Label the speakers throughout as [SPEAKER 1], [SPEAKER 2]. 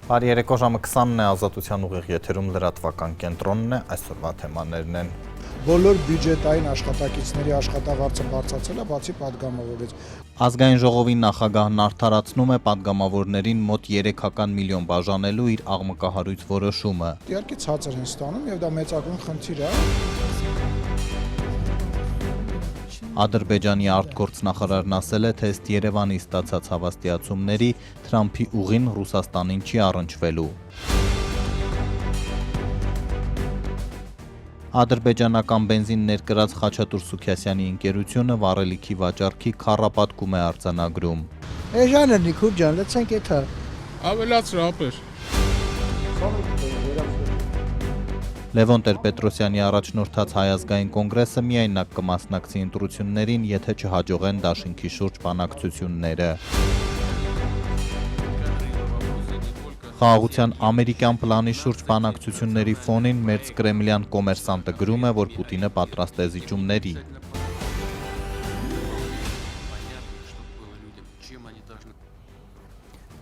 [SPEAKER 1] Բարի երեկո, ժամը 20-ն է, Ազատության ուղիղ եթերում լրատվական կենտրոնն է, այսօրվա թեմաներն են։
[SPEAKER 2] Բոլոր բյուջետային աշխատակիցների աշխատավարձը բարձրացել է, բացի падգամավորից։
[SPEAKER 1] Ազգային ժողովի նախագահն արդարացնում է падգամավորներին մոտ 3 միլիոն բաժանելու իր աղմկահարույց որոշումը։
[SPEAKER 2] Իհարկե ցածր են ստանում եւ դա մեծագույն խնդիր է։
[SPEAKER 1] Ադրբեջանի արտգործնախարարն ասել է, թե ըստ Երևանի ստացած հավաստիացումների Թրամփի ուղին Ռուսաստանին չի առնչվելու։ Ադրբեջանական բենզին ներկրած Խաչատուր Սուքիասյանի ընկերությունը վառելիքի վաճառքի քառապատկում է արձանագրում։
[SPEAKER 3] Էժաներնի քուրջան, լցենք էթա։
[SPEAKER 4] Ավելացրու ապեր։
[SPEAKER 1] Լևոն Տեր-Պետրոսյանի առաջնորդած Հայ ազգային կոնգրեսը միայնակ կմասնակցի ընտրություններին, եթե չհաջողեն դաշինքի շուրջ բանակցությունները։ Խաղաղության ամերիկյան պլանի շուրջ բանակցությունների ֆոնին մերձկրեմլյան կոմերսանտը գրում է, որ Պուտինը պատրաստ է զիջումների։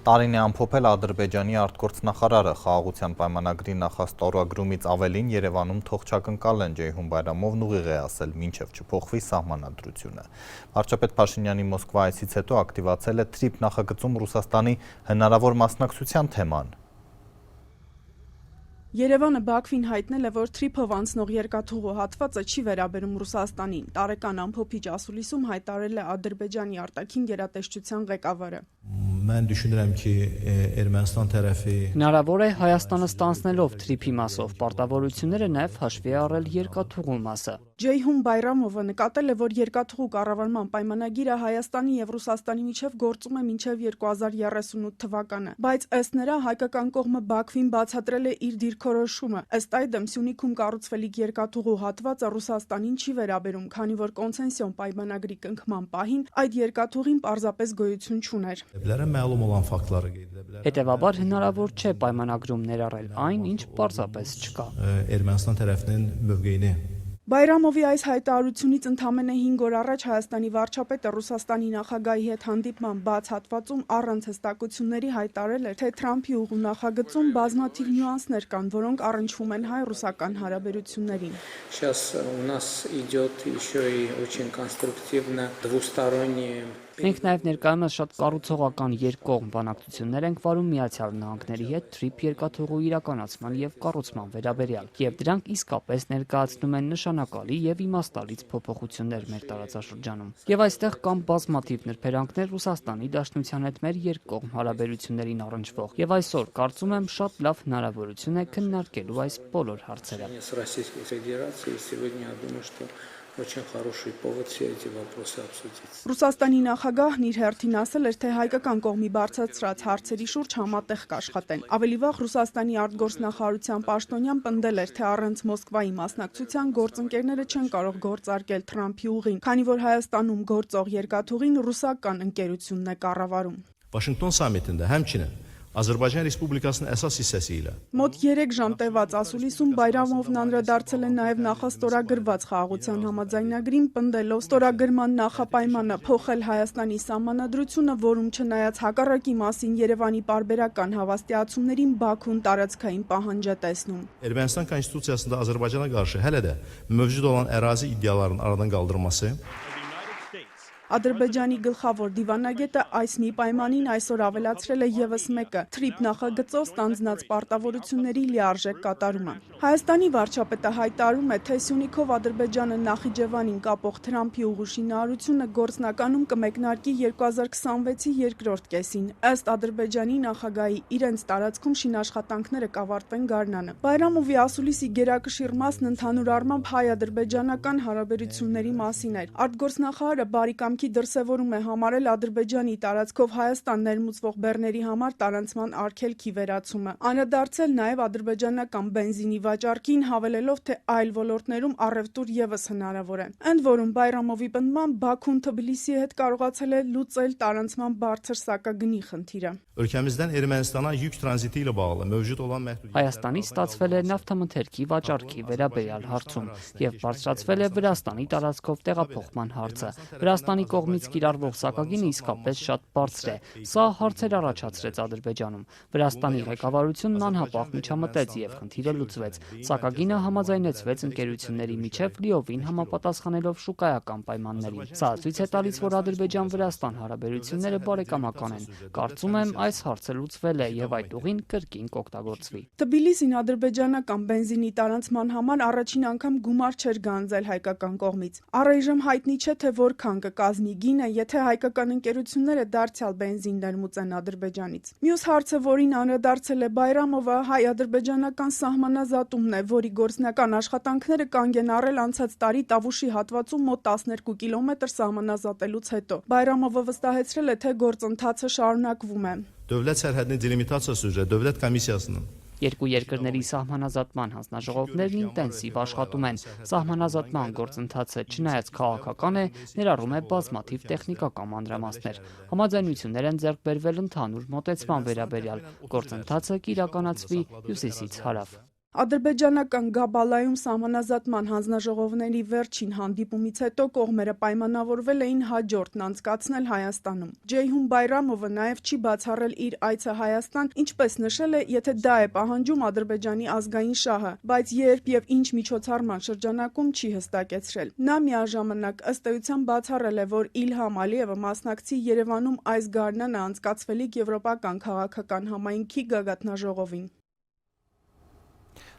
[SPEAKER 1] Տարին է ամփոփել Ադրբեջանի արտգործնախարարը, խաղաղության պայմանագրի նախաստորագրումից ավելին Երևանում թողչակնկալ են Ջեյհուն Բայրամովն ուղիղ է ասել, մինչև չփոխվի սահմանադրությունը։ Վարչապետ Փաշինյանի Մոսկվա այցից հետո ակտիվացել է TRIP նախագծում Ռուսաստանի հնարավոր մասնակցության թեման։
[SPEAKER 5] Երևանը Բաքվին հայտնել է, որ TRIP-ով անցնող երկաթուղու հատվածը չի վերաբերում Ռուսաստանին։ Տարեկան ամփոփիչ ասուլիսում հայտարարել է Ադրբեջանի արտաքին գերատեսչության ղեկավարը։
[SPEAKER 6] Mən düşünürəm ki, Ermənistan tərəfi
[SPEAKER 7] Հնարավոր է Հայաստանը ստանձնելով TRIP-ի մասով պարտավորությունները նաև հաշվի է առել երկաթուղու մասը։
[SPEAKER 5] Ջեյհուն Բայրամովը նկատել է, որ երկաթուղու կառավարման պայմանագիրը Հայաստանի եւ Ռուսաստանի միջև գործում է մինչև 2038 թվականը, բայց ըստ նրա հայկական կողմը Բաքվին բացատրել է իր դիրքորոշումը։ Ըստ այդմ Սյունիքում կառուցվելիք երկաթուղու հատվածը Ռուսաստանին չի վերաբերում, քանի որ կոնցեսիոն պայմանագրի կնքման պահին այդ երկաթուղին պարզապես գոյություն չուներ։
[SPEAKER 6] məlum olan faktları qeyd edə bilər.
[SPEAKER 7] Հետևաբար հնարավոր չէ պայմանագրում ներառել այն, ինչ պարզապես չկա։
[SPEAKER 6] Ermənistan tərəfinin mövqeyini
[SPEAKER 5] Բայրամովի այս հայտարարությունից ընդամենը 5 օր առաջ Հայաստանի վարչապետը Ռուսաստանի նախագահի հետ հանդիպման բաց հատվածում առանց հստակությունների հայտարարել էր, թե Թրամփի ուղու նախագծում բազմաթիվ նյուանսներ կան, որոնք առնչվում են հայ-ռուսական հարաբերություններին։
[SPEAKER 8] Сейчас у нас идет еще и очень конструктивно двусторонние.
[SPEAKER 7] Մենք նաև ներկայումս շատ կառուցողական երկկողմ բանակցություններ ենք վարում Միացյալ Նահանգների հետ TRIP երկաթուղու իրականացման եւ կառուցման վերաբերյալ, եւ դրանք իսկապես ներկայացնում են նշանակալի եւ իմաստալից փոփոխություններ մեր տարածաշրջանում։ Եվ այստեղ կան բազմաթիվ նրբերանգներ Ռուսաստանի Դաշնության հետ մեր երկկողմ հարաբերություններին առնչվող, եւ այսօր կարծում եմ շատ լավ հնարավորություն է քննարկելու այս բոլոր հարցերը։
[SPEAKER 8] Очень хороший повод все эти вопросы обсудить.
[SPEAKER 5] Ռուսաստանի նախագահն իր հերթին ասել էր, թե հայկական կողմի բարձրացրած հարցերի շուրջ համատեղ կաշխատեն։ Ավելի վաղ Ռուսաստանի արտգործնախարարության պաշտոնյան պնդել էր, թե առանց Մոսկվայի մասնակցության գործընկերները չեն կարող գործարկել Թրամփի ուղին, քանի որ Հայաստանում գործող երկաթուղին ռուսական ընկերությունն է կառավարում։
[SPEAKER 6] Վաշինգտոն սամիտində həmçinin Azərbaycan Respublikasının əsas hissəsi ilə
[SPEAKER 5] Մոտ 3 ժամ տևած ասուլիսում Բայրամովն անդրադարձել է նաև նախաստորագրված խաղաղության համաձայնագրին, պնդելով ստորագրման նախապայմանը փոխել Հայաստանի սահմանադրությունը, որում չնայած հակառակի մասին Երևանի պարբերական հավաստիացումներին Բաքուն տարածքային պահանջ է տեսնում։
[SPEAKER 6] Ermənistan konstitusiyasında Azərbaycana qarşı hələ də mövcud olan ərazi iddialarının aradan qaldırılması
[SPEAKER 5] Ադրբեջանի գլխավոր դիվանագետը այս մի պայմանին այսօր ավելացրել է ևս մեկը՝ TRIP նախագծով ստանձնած պարտավորությունների լիարժեք կատարումը։ Հայաստանի վարչապետը հայտարարում է, թե Սյունիքով Ադրբեջանը Նախիջևանին կապող Թրամփի ուղու շինարարությունը գործնականում կմեկնարկի 2026-ի երկրորդ կեսին։ Ըստ Ադրբեջանի նախագահի, իրենց տարածքում շինաշխատանքները կավարտվեն գարնանը։ Բայրամովի ասուլիսի գերակշիռ մասն ընդհանուր առմամբ հայ-ադրբեջանական հարաբերությունների մասին էր։ Արտգործնախարարը բարիկամքի դրսևորում է համարել Ադրբեջանի տարածքով Հայաստան ներմուծվող բեռների համար տարանցման արգելքի վերացումը։ Անդրադարձել նաև ադրբեջանական բենզինի վաճառքին, հավելելով, թե այլ ոլորտներում առևտուր եւս հնարավոր է։ Ընդ որում Բայրամովի պնդմամբ Բաքուն Թբիլիսիի հետ կարողացել է լուծել տարանցման բարձր սակագնի խնդիրը։
[SPEAKER 6] Ölkəmizdən Ermənistana yük tranziti ilə bağlı mövcud olan məhdudiyyətlər
[SPEAKER 7] Հայաստանից ստացվել է նավթամթերքի վաճառքի վերաբերյալ հարցում եւ բարձրացվել է Վրաստանի տարածքով տեղափոխման հարցը։ Վրաստանի կողմից կիրառվող սակագինը իսկապես շատ բարձր է։ Սա հարցեր առաջացրեց Ադրբեջանում։ Վրաստանի ղեկավարությունն անհապաղ միջամտեց եւ խնդիրը լուծվեց։ Սակագինը համաձայնեցվեց ընկերությունների միջև լիովին համապատասխանելով շուկայական պայմաններին։ Սա ցույց է տալիս, որ Ադրբեջան-Վրաստան հարաբերությունները բարեկամական են։ Կարծում եմ, այս հարցը լուծվել է եւ այդ ուղին կրկին կօգտագործվի։
[SPEAKER 5] Թբիլիսին ադրբեջանական բենզինի տարանցման համար առաջին անգամ գումար չէր գանձել հայկական կողմից։ Առայժմ հայտնի չէ, թե որքան կկազմի գինը, եթե հայկական ընկերությունները դարձյալ բենզին ներմուծեն Ադրբեջանից։ Մյուս հարցը, որին անդրադարձել է Բայրամովը, հայ-ադրբեջանական սահմանազատումն է, որի գործնական աշխատանքները կանգ են առել անցած տարի Տավուշի հատվածում մոտ 12 կիլոմետր սահմանազատելուց հետո։ Բայրամովը վստահեցրել է, թե գործընթացը շարունակվում է։
[SPEAKER 6] Dövlət sərhədinin delimitasiyası üzrə Dövlət Komissiyasının
[SPEAKER 7] Երկու երկրների սահմանազատման հանձնաժողովներն ինտենսիվ աշխատում են։ Սահմանազատման գործընթացը չնայած քաղաքական է, ներառում է բազմաթիվ տեխնիկական մանրամասներ։ Համաձայնություններ են ձեռք բերվել ընդհանուր մոտեցման վերաբերյալ։ Գործընթացը կիրականացվի հյուսիսից հարավ։
[SPEAKER 5] Ադրբեջանական Գաբալայում սահմանազատման հանձնաժողովների վերջին հանդիպումից հետո կողմերը պայմանավորվել էին հաջորդն անցկացնել Հայաստանում։ Ջեյհուն Բայրամովը նաև չի բացառել իր այցը Հայաստան, ինչպես նշել է, եթե դա է պահանջում Ադրբեջանի ազգային շահը, բայց երբ եւ ինչ միջոցառման շրջանակում չի հստակեցրել։ Նա միաժամանակ ըստ էության բացառել է, որ Իլհամ Ալիևը մասնակցի Երևանում այս գարնանը անցկացվելիք եվրոպական քաղաքական համայնքի գագաթնաժողովին։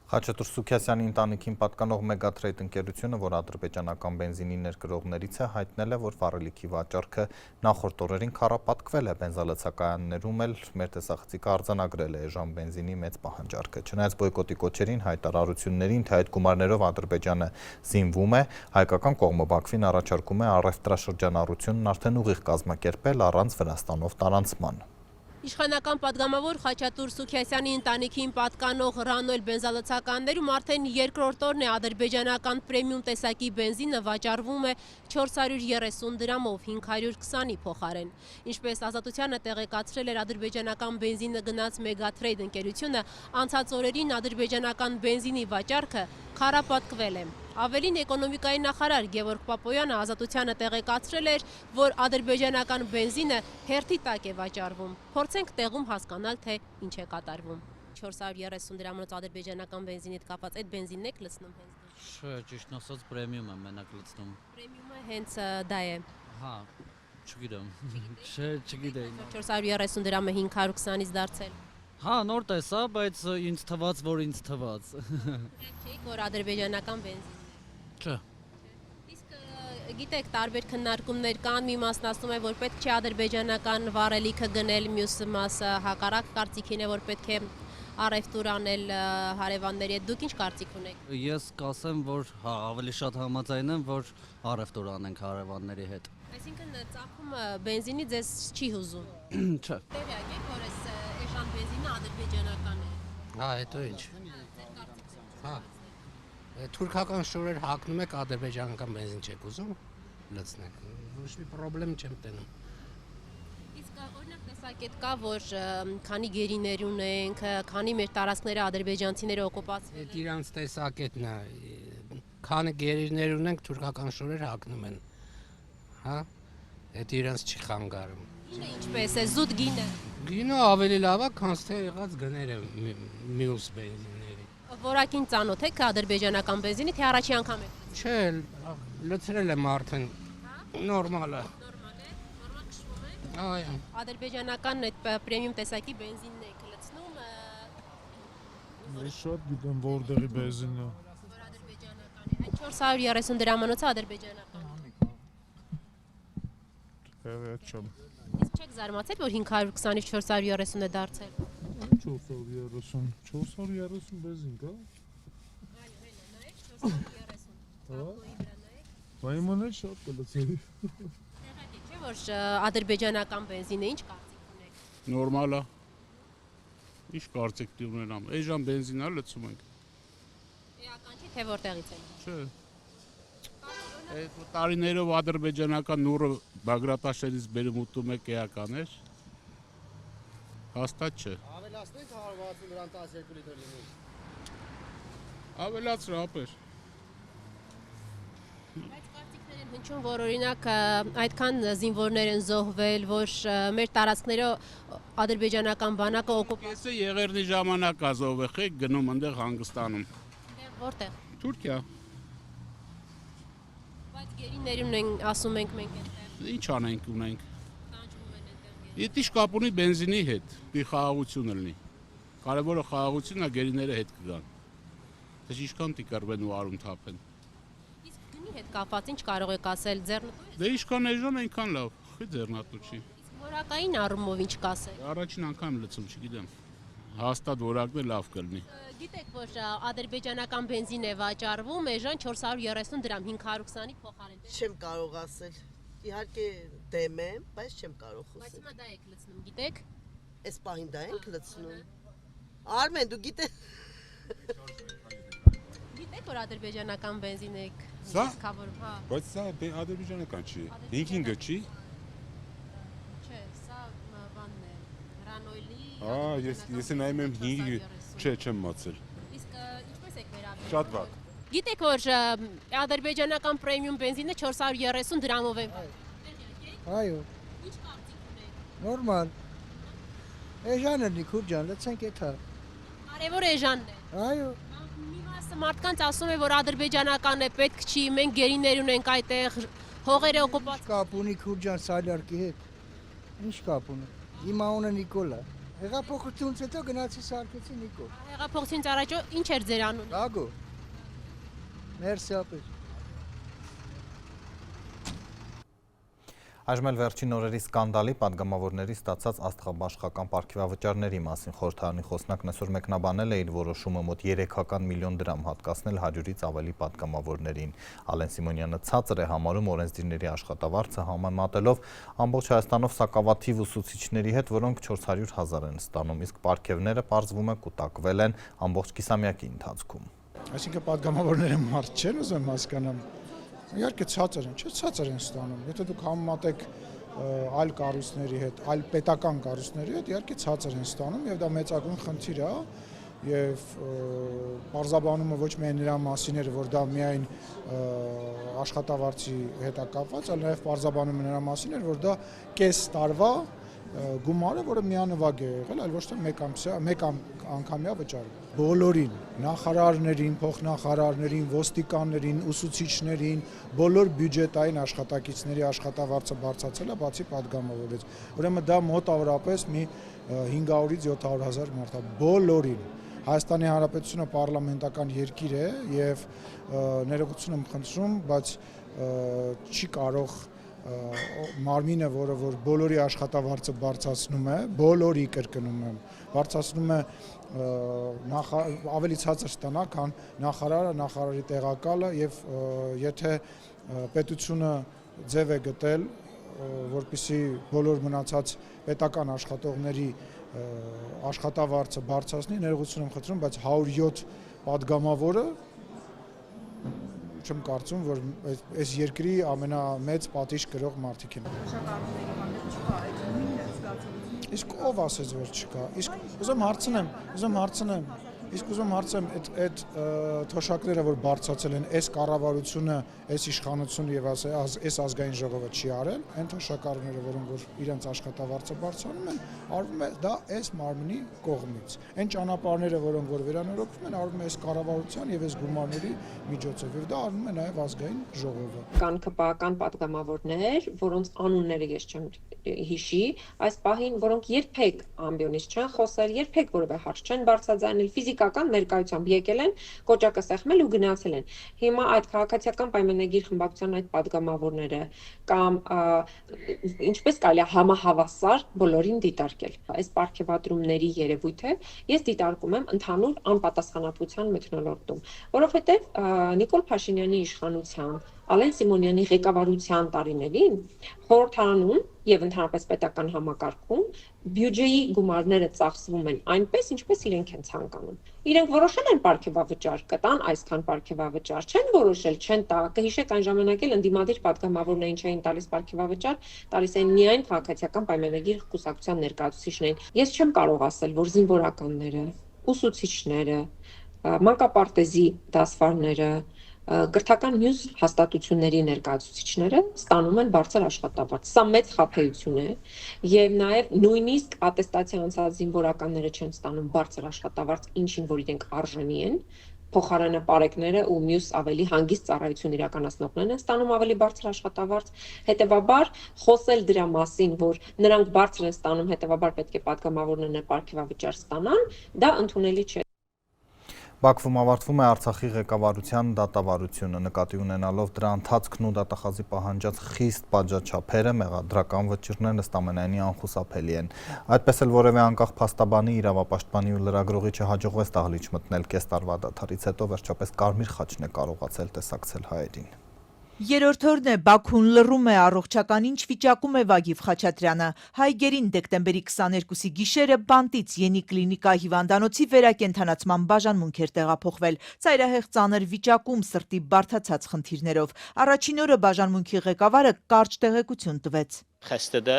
[SPEAKER 1] Խաչատուր Սուքիասյանի ընտանիքին պատկանող Մեգատրեյդ ընկերությունը, որ ադրբեջանական բենզինի ներկրողներից է, հայտնել է, որ վառելիքի վաճառքը նախորդ օրերին քառապատկվել է։ Բենզալացակայաններում էլ մեր տեսախցիկը արձանագրել է էժան բենզինի մեծ պահանջարկը։ Չնայած բոյկոտի կոչերին, հայտարարություններին, թե այդ գումարներով Ադրբեջանը զինվում է, հայկական կողմը Բաքվին առաջարկում է առևտրաշրջանառությունն արդեն ուղիղ կազմակերպել առանց Վրաստանով տարանցման։
[SPEAKER 9] Իշխանական պատգամավոր Խաչատուր Սուքիասյանի ընտանիքին պատկանող Ռանոել բենզալացականներում արդեն երկրորդ օրն է ադրբեջանական պրեմիում տեսակի բենզինը վաճառվում է 430 դրամով 520-ի փոխարեն։ Ինչպես Ազատությանը տեղեկացրել էր ադրբեջանական բենզինը գնած Մեգատրեյդ ընկերությունը, անցած օրերին ադրբեջանական բենզինի վաճառքը քառապատկվել է։ Ավելին էկոնոմիկայի նախարար Գևորգ Պապոյանը Ազատությանը տեղեկացրել էր, որ ադրբեջանական բենզինը հերթի տակ է վաճառվում։ Փորձենք տեղում հասկանալ, թե ինչ է կատարվում։ 430 դրամանոց ադրբեջանական բենզինիդ կապած այդ բենզինն եք լցնում հենց դուք։
[SPEAKER 10] Չէ, ճիշտ ասած պրեմիում եմ մենակ լցնում։
[SPEAKER 9] Պրեմիումը հենց դա է։
[SPEAKER 10] Հա, չգիտեմ։ Չէ, չգիտեի։
[SPEAKER 9] 430 դրամը 520-ից դարձել։
[SPEAKER 10] Հա, նոր տեսա, բայց ինձ թվաց, որ ինձ թվաց։
[SPEAKER 9] Չէ, որ ադրբեջանական բենզին։
[SPEAKER 10] Չէ։
[SPEAKER 9] Իսկ գիտեք, տարբեր քննարկումներ կան, մի մասն ասում է, որ պետք չէ ադրբեջանական վառելիքը գնել, մյուս մասը հակառակ կարծիքին է, որ պետք է առևտուր անել հարևանների հետ։ Դուք ինչ կարծիք ունեք։
[SPEAKER 10] Ես կասեմ, որ հա, ավելի շատ համաձայն եմ, որ առևտուր անենք հարևանների հետ։
[SPEAKER 9] Այսինքն ծախումը բենզինի ձեզ չի հուզում։
[SPEAKER 10] Չէ։
[SPEAKER 9] Տեղյակ եք, որ այս էժան բենզինը ադրբեջանական է։
[SPEAKER 11] Հա, հետո ինչ։ Հա։ Թուրքական շորեր հագնում եք, ադրբեջանական բենզին չեք ուզում լցնեք։ Ոչ մի խնդրեմ չեմ տենում։
[SPEAKER 9] Իսկ օրինակ տեսակետ կա, որ քանի գերիներ ունենք, քանի մեր տարածքները ադրբեջանցիները օկուպացրել են։
[SPEAKER 11] Այդ իրանց տեսակետն է։ Քանի գերիներ ունենք, թուրքական շորեր հագնում են։ Հա։ Այդ իրանց չի խանգարում։
[SPEAKER 9] Գինը ինչպես է, զուտ գինը։
[SPEAKER 11] Գինը ավելի լավ է, քան թե եղած գները մյուս բենզինների։
[SPEAKER 9] Որակին ծանոթ եք ադրբեջանական բենզինի, թե առաջի անգամ եք։
[SPEAKER 11] Չէ, լցրել եմ արդեն։ Նորմալ է։
[SPEAKER 9] Նորմալ է, նորմալ քշվում է։
[SPEAKER 11] Այո։
[SPEAKER 9] Ադրբեջանական այդ պրեմիում տեսակի բենզինն եք լցնում։
[SPEAKER 12] Ես շատ գիտեմ որտեղի բենզինն է։
[SPEAKER 9] Որ ադրբեջանական է։ Այդ 430 դրամանոցը ադրբեջանական է։
[SPEAKER 12] Հեղիաթ չեմ։
[SPEAKER 9] Իսկ չեք զարմացել, որ 520-ից 430 է դարձել։
[SPEAKER 12] 430 բենզին կա։
[SPEAKER 9] Այո, հենց նայեք 430։
[SPEAKER 12] Հա։ Վայմանել շատ կլցրի։
[SPEAKER 9] Տեղյակ եք, չէ՞ որ ադրբեջանական բենզինը ինչ կարծիք ունեք։
[SPEAKER 4] Նորմալ է։ Ինչ կարծիք ունենամ։ Էժան բենզին է լցում ենք։
[SPEAKER 9] Էական չի, թե որտեղից են։
[SPEAKER 4] Չէ։ Այդ տարիներով ադրբեջանական նուրը Բագրատաշերից բերում ուտում եք էական էր։ Հաստատ չէ։
[SPEAKER 10] Ավելացնենք 160 դրամ 12 լիտր լինի։
[SPEAKER 4] Ավելացրու ապեր։
[SPEAKER 9] Բայց կարծիքներ են հնչում, որ օրինակ այդքան զինվորներ են զոհվել, որ մեր տարածքներով ադրբեջանական բանակը օկուպացիա։
[SPEAKER 4] Կեսը եղերնի ժամանակ ազով եք գնում այնտեղ հանգստանում։
[SPEAKER 9] Որտեղ։
[SPEAKER 4] Թուրքիա։
[SPEAKER 9] Բայց գերիներուն են ասում ենք մենք այդտեղ։
[SPEAKER 4] Ինչ անենք ունենք։
[SPEAKER 9] Տանջվում են այդտեղ։
[SPEAKER 4] Իդիշ կապ ունի բենզինի հետ, մի խաղաղություն լինի։ Կարևորը խաղաղությունն է, գերիները հետ կգան։ Թե ինչքան տիկարվեն ու արում թափեն։
[SPEAKER 9] Իսկ գնի հետ կապված ինչ կարող եք ասել ձեռնտու։
[SPEAKER 4] Դե ինչքան էժան այնքան լավ, խի ձեռնատու չի։
[SPEAKER 9] Իսկ որակային առումով ինչ կասեք։
[SPEAKER 4] Առաջին անգամ լցում, չգիտեմ։ Հաստատ որակն է լավ կլինի։
[SPEAKER 9] Գիտեք, որ ադրբեջանական բենզին է վաճառվում, էժան 430 դրամ 520-ի փոխարեն։
[SPEAKER 13] Չեմ կարող ասել։ Իհարկե դեմ եմ, բայց չեմ կարող
[SPEAKER 9] Բայց
[SPEAKER 13] խոսել։
[SPEAKER 9] հիմա դա եք լցնում, գիտեք։
[SPEAKER 13] Այս պահին դա ենք լցնում։ Արմեն, դու գիտես։
[SPEAKER 9] Գիտեք, որ ադրբեջանական բենզին եք
[SPEAKER 14] Սա։
[SPEAKER 9] իսկավորում, հա։
[SPEAKER 14] Բայց սա ադրբեջանական չի։ 5-5-ը չի։
[SPEAKER 9] Չէ, սա բանն է, Ռանոյլի։
[SPEAKER 14] Ես նայում եմ 5-ը, չէ, չեմ մացել։
[SPEAKER 9] Իսկ ինչպես եք վերաբերվում։
[SPEAKER 14] Շատ վատ։
[SPEAKER 9] Գիտեք, որ ադրբեջանական պրեմիում բենզինը 430 դրամով է։
[SPEAKER 3] Այո,
[SPEAKER 9] Ինչ կարծիք ունեք։
[SPEAKER 3] նորմալ։ Էժան է Նիկուր ջան, լցենք էթա։
[SPEAKER 9] Կարևորը էժանն է։
[SPEAKER 3] Այո,
[SPEAKER 9] Մի մասը մարդկանց ասում է, որ ադրբեջանական է, պետք չի, մենք գերիներ ունենք այդտեղ, հողերը օկուպացիա։
[SPEAKER 3] կապ ունի Քուր ջան Սալյարկի հետ։ Ինչ կապ ունի։ Իմ անունը Նիկոլ է։ Հեղափոխությունից հետո գնացի սարքեցի Նիկոլ։
[SPEAKER 9] Հեղափոխությունից առաջ ինչ էր ձեր անունը։
[SPEAKER 3] Գագո։ Մերսի ապեր։
[SPEAKER 1] Այժմ էլ վերջին օրերի սկանդալի պատգամավորների ստացած աստղաբաշխական պարգևավճարների մասին խորհրդարանի խոսնակ Նեսոր մեկնաբանել է իր որոշումը մոտ 300 միլիոն դրամ հատկացնել 100-ից ավելի պատգամավորներին։ Ալեն Սիմոնյանը ցածր է համարում օրենսդիրների աշխատավարձը համեմատելով ամբողջ Հայաստանով սակավաթիվ ուսուցիչների հետ, որոնք 400 000 են ստանում, իսկ պարգևները պարզվում է կուտակվել են ամբողջ կիսամյակի ընթացքում։
[SPEAKER 2] Այսինքն պատգամավորները մարդ չեն ուզում հասկանամ։ Իհարկե ցածր են, չէ, ցածր են ստանում։ Եթե դուք համեմատեք այլ կառույցների հետ, այլ պետական կառույցների հետ, իհարկե ցածր են ստանում եւ դա մեծագույն խնդիր է եւ բարձաբանումը ոչ միայն նրա մասին էր, որ դա միայն աշխատավարձի հետ է կապված, այլ նաեւ բարձաբանումը նրա մասին էր, որ դա կես տարվա գումարը, որը միանվագ է եղել, այլ ոչ թե մեկ անգամյա վճար։ Բոլորին, նախարարներին, փոխնախարարներին, ոստիկաններին, ուսուցիչներին, բոլոր բյուջետային աշխատակիցների աշխատավարձը բարձրացել է, բացի պատգամավորից։ Ուրեմն դա մոտավորապես մի 500-ից 700 000 մարդ է, բոլորին։ Հայաստանի Հանրապետությունը պարլամենտական երկիր է եւ ներողություն եմ խնդրում, բայց չի կարող մարմինը, որը որ բոլորի աշխատավարձը բարձրացնում է, բոլորի կրկնում եմ, բարձրացնում է ավելի ցածր ստանա, քան նախարարը, նախարարի տեղակալը եւ եթե պետությունը ձև է գտել, որպեսզի բոլոր մնացած պետական աշխատողների աշխատավարձը բարձրացնի, ներողություն եմ խնդրում, բայց 107 պատգամավորը չեմ կարծում, որ այս երկրի ամենամեծ պատիժ կրող մարդիկ են։ Իսկ ով ասեց, որ չկա։ Իսկ ուզում հարցնեմ, այդ թոշակները, որ բարձրացել են, այս կառավարությունը, այս իշխանությունը եւ այս ազգային ժողովը չի արել, այն թոշակառուները, որոնք որ իրենց աշխատավարձը բարձրանում են, արվում է դա այս մարմնի կողմից։ Այն ճանապարհները, որոնք որ վերանորոգվում են, արվում է այս կառավարության եւ այս գումարների միջոցով, եւ դա արվում է նաեւ ազգային ժողովը։
[SPEAKER 15] Կան ԿՊԱ-կան պատգամավորներ, որոնց անունները ես չեմ հիշի, այս պահին, որոնք երբեք ամբիոնից չեն խոսել, երբեք որևէ հարց չեն բարձրաձայնել, ֆիզիկական ներկայությամբ եկել են, կոճակը սեղմել ու գնացել են։ Հիմա այդ քաղաքացիական պայմանագիր խմբակցության այդ պատգամավորները կամ ինչպես կարելի է համահավասար բոլորին դիտարկել։ Այս պարգևատրումների երևույթը ես դիտարկում եմ ընդհանուր անպատասխանատվության մթնոլորտում, որովհետև Նիկոլ Փաշինյանի իշխանության, Ալեն Սիմոնյանի ղեկավարության տարիներին խորհրդարանում եւ ընդհանրապես պետական համակարգում բյուջեի գումարները ծախսվում են այնպես, ինչպես իրենք են ցանկանում։ Իրենք որոշել են պարգևավճար, կտան այսքան պարգևավճար, չեն որոշել, չեն տա, կհիշեք այն ժամանակ էլ ընդդիմադիր պատգամավորներին չէին տալիս պարգևավճար, տալիս էին միայն քաղաքացիական պայմանագիր կուսակցության ներկայացուցիչներին։ Ես չեմ կարող ասել, որ զինվորականները, ուսուցիչները, մանկապարտեզի դասվարները, կրթական մյուս հաստատությունների ներկայացուցիչները ստանում են բարձր աշխատավարձ։ Սա մեծ խաբեություն է եւ նաեւ նույնիսկ ատեստացիա անցած զինվորականները չեն ստանում բարձր աշխատավարձ, ինչին որ իրենք արժանի են։ Փոխարենը պարեկները ու մյուս ավելի հանգիստ ծառայություն իրականացնողներն են ստանում ավելի բարձր աշխատավարձ։ Հետևաբար խոսել դրա մասին, որ նրանք բարձր են ստանում, հետևաբար պետք է պատգամավորներն պարգևավճար ստանան, դա ընդունելի չէ։
[SPEAKER 1] Բաքվում ավարտվում է Արցախի ղեկավարության դատավարությունը, նկատի ունենալով դրա ընթացքն ու դատախազի պահանջած խիստ պատժաչափերը, մեղադրական վճիռներն ըստ ամենայնի անխուսափելի են։ Այդպես էլ որևէ անկախ փաստաբանի, իրավապաշտպանի ու լրագրողի չհաջողվեց դահլիճ մտնել կես տարվա դադարից հետո վերջապես Կարմիր խաչն է կարողացել տեսակցել հայերին։
[SPEAKER 16] Երրորդ օրն է Բաքուն լռում է առողջական ինչ վիճակում է Վագիվ Խաչատրյանը։ Հայգերին դեկտեմբերի 22-ի գիշերը բանտից Յենի կլինիկա հիվանդանոցի վերակենդանացման բաժանմունք էր տեղափոխվել։ Ծայրահեղ ծանր վիճակում սրտի բարդացած խնդիրներով։ Առաջին օրը բաժանմունքի ղեկավարը կարճ տեղեկություն տվեց։
[SPEAKER 17] Xəstədə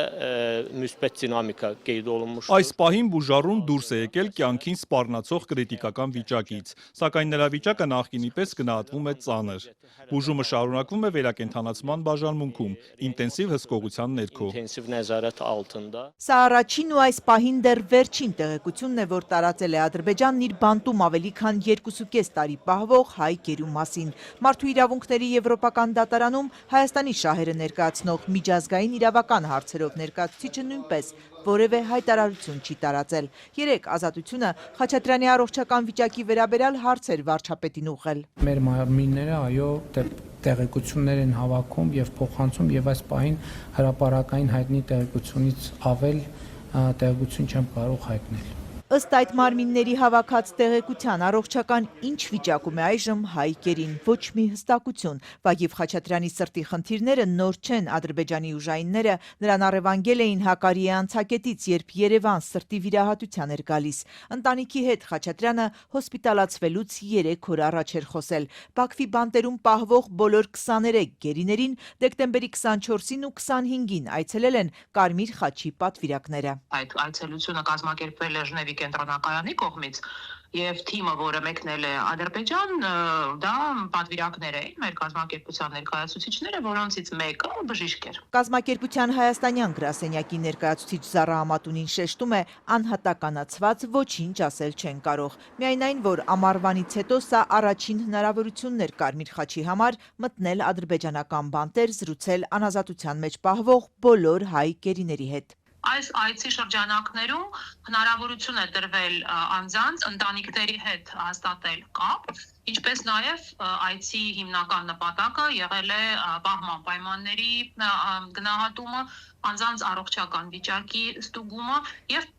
[SPEAKER 17] müsbət dinamika qeyd olunmuşdur.
[SPEAKER 18] Այս պահին բուժառուն դուրս է եկել կյանքին սպառնացող կրիտիկական վիճակից, սակայն նրա վիճակը նախկինի պես գնահատվում է ծանր։ Բուժումը շարունակվում է վերակենդանացման բաժանմունքում, ինտենսիվ հսկողության ներքո։
[SPEAKER 17] İntensiv nəzarət altında.
[SPEAKER 16] Սա առաջին ու այս պահին դեռ վերջին տեղեկությունն է, որ տարածել է Ադրբեջանն իր բանտում ավելի քան 2.5 տարի պահվող հայ գերու մասին։ Մարդու իրավունքների եվրոպական դատարանում Հայաստանի շահերը ներկայացնող միջազգային իրավական հարցերով ներկայացուցիչը նույնպես որևէ հայտարարություն չի տարածել։ Երեկ Ազատությունը Խաչատրյանի առողջական վիճակի վերաբերյալ հարցեր վարչապետին ուղղել։
[SPEAKER 19] Մեր մարմինները այո տեղեկություններ են հավաքում եւ փոխանցում եւ այս պահին հրապարակային հայտնի տեղեկությունից ավել տեղեկություն չեմ կարող հայտնել։
[SPEAKER 16] Ըստ այդ մարմինների հավաքած տեղեկության առողջական ինչ վիճակում է այժմ հայ գերին, ոչ մի հստակություն։ Վագիվ Խաչատրյանի սրտի խնդիրները նոր չեն, Ադրբեջանի ուժայինները նրան առևանգել էին Հակարիի անցակետից, երբ Երևան սրտի վիրահատության էր գալիս։ Ընտանիքի հետ Խաչատրյանը հոսպիտալացվելուց 3 օր առաջ էր խոսել։ Բաքվի բանտերում պահվող բոլոր 23 գերիներին դեկտեմբերի 24-ին ու 25-ին այցելել են Կարմիր խաչի պատվիրակները։
[SPEAKER 20] Այդ այցելությունը կազմակերպվել է Ժնևի կենտրոնակայանի կողմից եւ թիմը, որը մեկնել է Ադրբեջան, դա պատվիրակներ էին, մեր կազմակերպության ներկայացուցիչները, որոնցից մեկը բժիշկ էր։
[SPEAKER 16] Կազմակերպության հայաստանյան գրասենյակի ներկայացուցիչ Զարա Ամատունին շեշտում է, անհատականացված ոչինչ ասել չեն կարող։ Միայն այն, որ ամառվանից հետո սա առաջին հնարավորությունն էր Կարմիր խաչի համար մտնել ադրբեջանական բանտեր, զրուցել անազատության մեջ պահվող բոլոր հայ գերիների հետ։
[SPEAKER 20] Այս այցի շրջանակներում հնարավորություն է տրվել անձանց ընտանիքների հետ հաստատել կապ, ինչպես նաև այցի հիմնական նպատակը եղել է պահման պայմանների գնահատումը, անձանց առողջական վիճակի ստուգումը եւ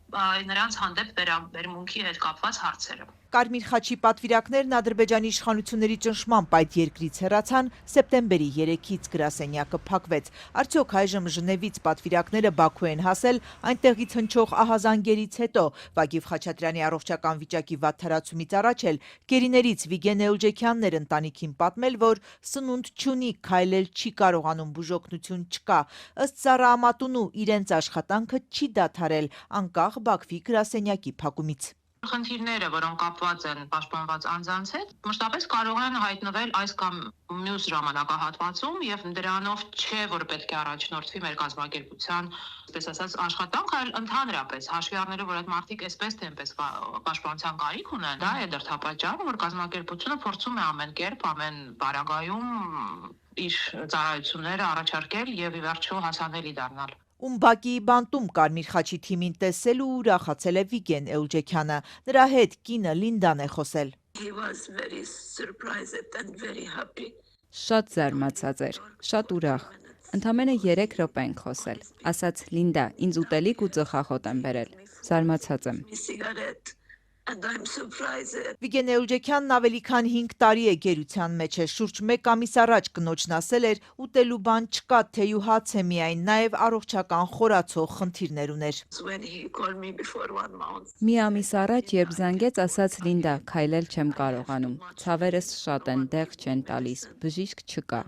[SPEAKER 20] նրանց հանդեպ վերաբերմունքի հետ կապված հարցերը։
[SPEAKER 16] Կարմիր խաչի պատվիրակներն Ադրբեջանի իշխանությունների ճնշմամբ այդ երկրից հեռացան սեպտեմբերի 3-ից գրասենյակը փակվեց։ Արդյոք այժմ Ժնևից պատվիրակները Բաքու են հասել այնտեղից հնչող ահազանգերից հետո։ Վագիվ Խաչատրյանի առողջական վիճակի վատթարացումից առաջ էլ գերիներից Վիգեն Էուջեքյանն էր ընտանիքին պատմել, որ սնունդ չունի, քայլել չի կարողանում, բուժօգնություն չկա։ Ըստ Զարա Ամատունու իրենց աշխատանքը չի դադարել անկախ Բաքվի գրասենյակի փակումից։
[SPEAKER 20] Խնդիրները, որոնք կապված են պաշտպանված անձանց հետ, մշտապես կարող են հայտնվել այս կամ մյուս ժամանակահատվածում եւ դրանով չէ, որ պետք է առաջնորդվի մեր կազմակերպության, այսպես ասած, աշխատանքը, այլ ընդհանրապես հաշվի առնելով, որ այդ մարդիկ այսպես թե այնպես պաշտպանության կարիք ունեն, դա է դրդապատճառը, որ կազմակերպությունը փորձում է ամեն կերպ, ամեն բարագայում իր ծառայությունները առաջարկել եւ ի վերջո հասանելի դառնալ։
[SPEAKER 16] Ումբակի բանտում Կարմիր խաչի թիմին տեսել ու ուրախացել է Վիգեն Էուջեքյանը։ Նրա հետ կինը Լինդան է խոսել։
[SPEAKER 21] Շատ զարմացած էր, շատ ուրախ։ Ընդամենը 3 րոպե ենք խոսել։ Ասաց Լինդա, ինձ ուտելիք ու ծխախոտ են բերել։ Զարմացած եմ։
[SPEAKER 16] Վիգեն Էուլջեքյանն ավելի քան 5 տարի է գերության մեջ է, շուրջ 1 ամիս առաջ կնոջն ասել էր ուտելու բան չկա, թեյ ու հաց է միայն, նաև առողջական խորացող խնդիրներ ուներ։
[SPEAKER 21] Մի ամիս առաջ, երբ զանգեց, ասաց Լինդա, քայլել չեմ կարողանում, ցավերս շատ են, դեղ չեն տալիս, բժիշկ չկա։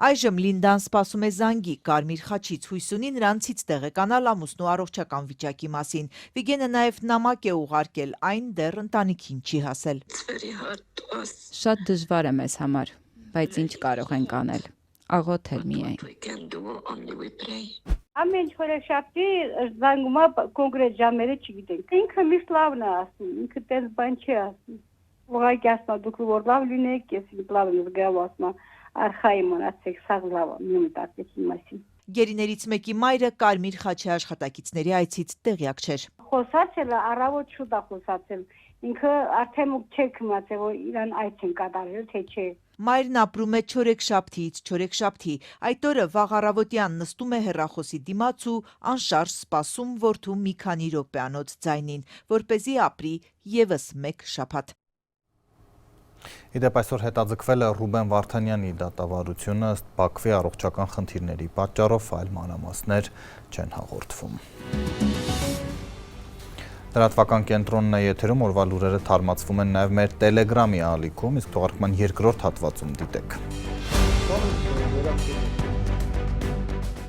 [SPEAKER 16] Այժմ Լինդան սպասում է զանգի, Կարմիր խաչից հույս ունի նրանցից տեղեկանալ ամուսնու առողջական վիճակի մասին։ Վիգենը նաև նամակ է ուղարկել, այն դեռ ընտանիքին չի հասել։
[SPEAKER 21] Շատ դժվար է մեզ համար, բայց ինչ կարող ենք անել, աղոթել միայն։
[SPEAKER 8] Ամեն չորեքշաբթի զանգում է կոնկրետ ժամերը չգիտենք։ Ինքը միշտ լավն է ասում, ինքը տես բան չի ասում։ Ուղղակի ասում է դուք որ լավ լինեք, ես լավ եմ զգալու ասում, արխայի մնացեք, սաղ լավ է, մի մտածեցին մասին։
[SPEAKER 16] Գերիներից մեկի մայրը Կարմիր խաչի աշխատակիցների այցից տեղյակ չէր։
[SPEAKER 8] Խոսացել է, առավոտ շուտ է խոսացել։ Ինքը արդեն չեք իմացել, որ իրան այց են կատարել, թե չէ։
[SPEAKER 16] Մայրն ապրում է չորեքշաբթիից չորեքշաբթի։ Այդ օրը վաղ առավոտյան նստում է հեռախոսի դիմաց ու անշարժ սպասում որդու մի քանի րոպեանոց ձայնին, որպեսզի ապրի ևս մեկ շաբաթ։
[SPEAKER 1] Իդեպ այսօր հետաձգվել է Ռուբեն Վարդանյանի դատավարությունը ըստ Բաքվի առողջական խնդիրների պատճառով այլ մանրամասներ չեն հաղորդվում։ Լրատվական կենտրոնն է եթերում, օրվա լուրերը թարմացվում են նաև մեր Telegram-ի ալիքում, իսկ թողարկման երկրորդ հատվածում դիտեք։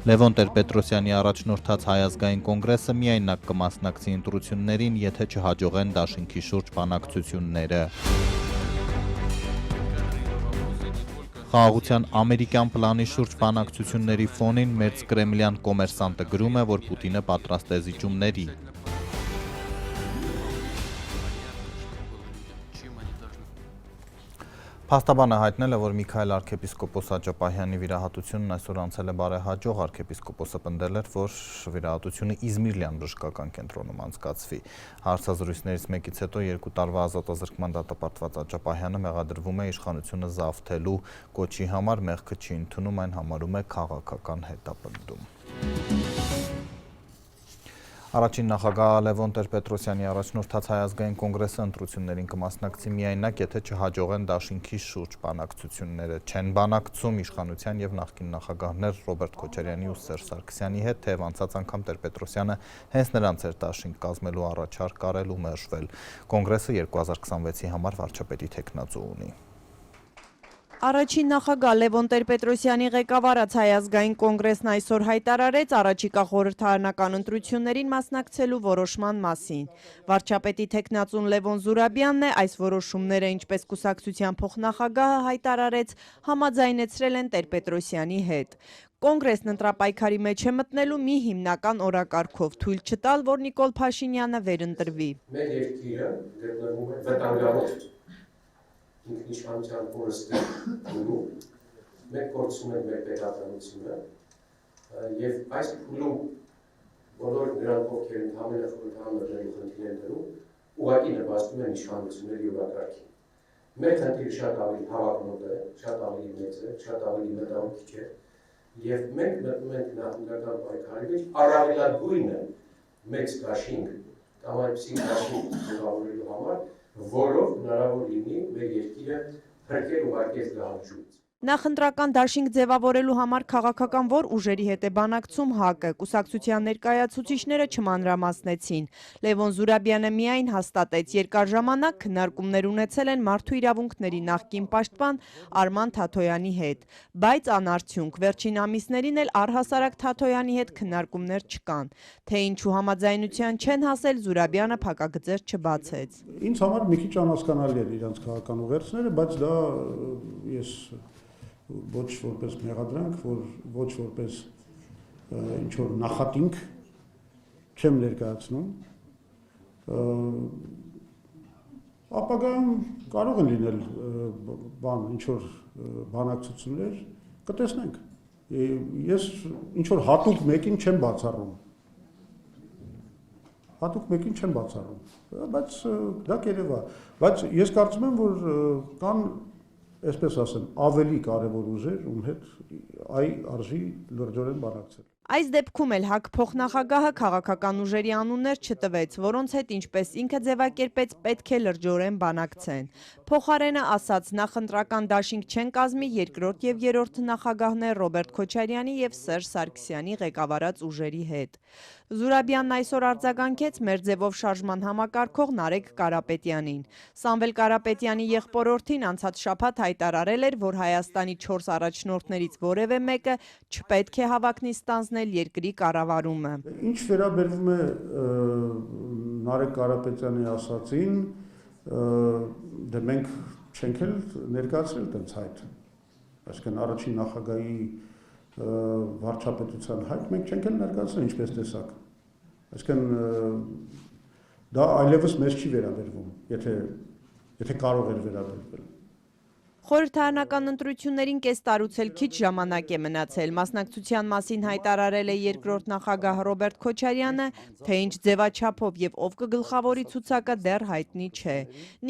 [SPEAKER 1] Լևոն Տեր-Պետրոսյանի առաջնորդած Հայ ազգային կոնգրեսը միայնակ կմասնակցի ընտրություններին, եթե չհաջողեն դաշինքի շուրջ բանակցությունները։ Խաղաղության ամերիկյան պլանի շուրջ բանակցությունների ֆոնին մերձ կրեմլյան կոմերսանտը գրում է, որ Պուտինը պատրաստ է զիջումների։ Փաստաբանը հայտնել է, որ Միքայել arczepiskopos Աջապահյանի վիրահատությունն այսօր անցել է բարեհաջող, arczepiskopos-ը պնդել էր, որ վիրահատությունը Իզմիրլյան բժշկական կենտրոնում անցկացվի։ Հարցազրույցներից մեկից հետո 2 տարվա ազատազրկման դատապարտված Աջապահյանը մեղադրվում է իշխանությունը զավթելու կոչի համար, մեղքը չի ընդունում, այն համարում է քաղաքական հետապնդում։ Առաջին նախագահ Լևոն Տեր-Պետրոսյանի առաջնորդած Հայ ազգային կոնգրեսը ընտրություններին կմասնակցի միայնակ, եթե չհաջողեն դաշինքի շուրջ բանակցությունները։ Չեն բանակցում իշխանության եւ նախկին նախագահներ Ռոբերտ Քոչարյանի ու Սերժ Սարգսյանի հետ, թեև անցած անգամ Տեր-Պետրոսյանը հենց նրանց էր դաշինք կազմելու առաջարկ արել ու մերժվել։ Կոնգրեսը 2026-ի համար վարչապետի թեկնածու ունի։
[SPEAKER 22] Առաջին նախագահ Լևոն Տեր-Պետրոսյանի ղեկավարած Հայ ազգային կոնգրեսն այսօր հայտարարեց առաջիկա խորհրդարանական ընտրություններին մասնակցելու որոշման մասին։ Վարչապետի թեկնածուն Լևոն Զուրաբյանն է այս որոշումները, ինչպես կուսակցության փոխնախագահը հայտարարեց, համաձայնեցրել են Տեր-Պետրոսյանի հետ։ Կոնգրեսն ընտրապայքարի մեջ է մտնելու մի հիմնական օրակարգով, թույլ չտալ, որ Նիկոլ Փաշինյանը վերընտրվի։
[SPEAKER 23] Մեր երկիրը գտնվում է վտանգավոր ինքնիշխանության կորստի փուլում, մենք կորցնում ենք մեր պետականությունը եւ այս փուլում բոլոր նրանք, ովքեր ընդհանուր խորհրդարաններում խնդիր են դնում, ուղղակի նպաստում են իշխանությունների օրակարգին։ Մեր խնդիրը շատ ավելի հավակնոտ է, շատ ավելի մեծ է, շատ ավելի մտահոգիչ է եւ մենք մտնում ենք նախնական պայքարի մեջ առավելագույնը մեծ դաշինք կամ այդպիսի դաշինք ձևավորելու համար, որով հնարավոր լինի մեր երկիրը փրկել ուղարկել գահանջուց։
[SPEAKER 22] Նախընտրական դաշինք ձևավորելու համար քաղաքական որ ուժերի հետ է բանակցում ՀԱԿ-ը, կուսակցության ներկայացուցիչները չմանրամասնեցին։ Լևոն Զուրաբյանը միայն հաստատեց, երկար ժամանակ քննարկումներ ունեցել են մարդու իրավունքների նախկին պաշտպան Արման Թաթոյանի հետ, բայց անարդյունք, վերջին ամիսներին էլ առհասարակ Թաթոյանի հետ քննարկումներ չկան։ Թե ինչու համաձայնության չեն հասել, Զուրաբյանը փակագծեր չբացեց։
[SPEAKER 24] Ինձ համար մի քիչ անհասկանալի էր իրենց քաղաքական ուղերձները, բայց դա ես ոչ որպես մեղադրանք, ոչ որպես ինչ-որ նախատինք չեմ ներկայացնում, ապագայում կարող են լինել ինչ-որ բանակցություններ, կտեսնենք, ես ինչ-որ հատուկ մեկին չեմ բացառում, բայց դա կերևա, բայց ես կարծում եմ, որ կան այսպես ասեմ, ավելի կարևոր ուժեր, ում հետ այ արժի լրջորեն բանակցել։
[SPEAKER 22] Այս դեպքում էլ ՀԱԿ փոխնախագահը քաղաքական ուժերի անուններ չտվեց, որոնց հետ ինչպես ինքը ձևակերպեց, պետք է լրջորեն բանակցեն։ Փոխարենը ասաց, նախընտրական դաշինք չեն կազմի երկրորդ եւ երրորդ նախագահներ Ռոբերտ Քոչարյանի եւ Սերժ Սարգսյանի ղեկավարած ուժերի հետ։ Զուրաբյանն այսօր արձագանքեց մեր ձևով շարժման համակարգող Նարեկ Կարապետյանին։ Սամվել Կարապետյանի եղբորորդին անցած շաբաթ հայտարարել էր, որ Հայաստանի 4 առաջնորդներից որևէ մեկը չպետք է հավակնի ստանձնել երկրի կառավարումը։
[SPEAKER 24] Ինչ վերաբերվում է Նարեկ Կարապետյանի ասացին, դե մենք չենք էլ ներկայացրել տենց հայտ։ Այսինքն առաջին նախագահի վարչապետության հայտ մենք չենք էլ ներկայացրել ինչպես տեսակ։ Այսինքն դա այլևս մեզ չի վերաբերվում, եթե կարող էր վերաբերվել։
[SPEAKER 22] Խորհրդարանական ընտրություններին կես տարուց էլ քիչ ժամանակ է մնացել։ Մասնակցության մասին հայտարարել է երկրորդ նախագահ Ռոբերտ Քոչարյանը, թե ինչ ձևաչափով եւ ով կգլխավորի ցուցակը դեռ հայտնի չէ։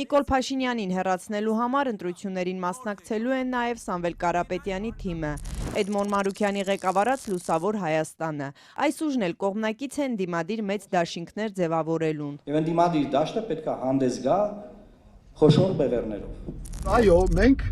[SPEAKER 22] Նիկոլ Փաշինյանին հեռացնելու համար ընտրություններին մասնակցելու են նաեւ Սամվել Կարապետյանի թիմը, Էդմոն Մանուկյանի ղեկավարած Լուսավոր Հայաստանը։ Այս ուժն էլ կողմնակից են դիմադիր մեծ դաշինքներ ձևավորելուն։
[SPEAKER 5] Եվ ընդդիմադիր դաշտը պետք է հանդես գա խոշոր բևեռներով։
[SPEAKER 12] Այո, մենք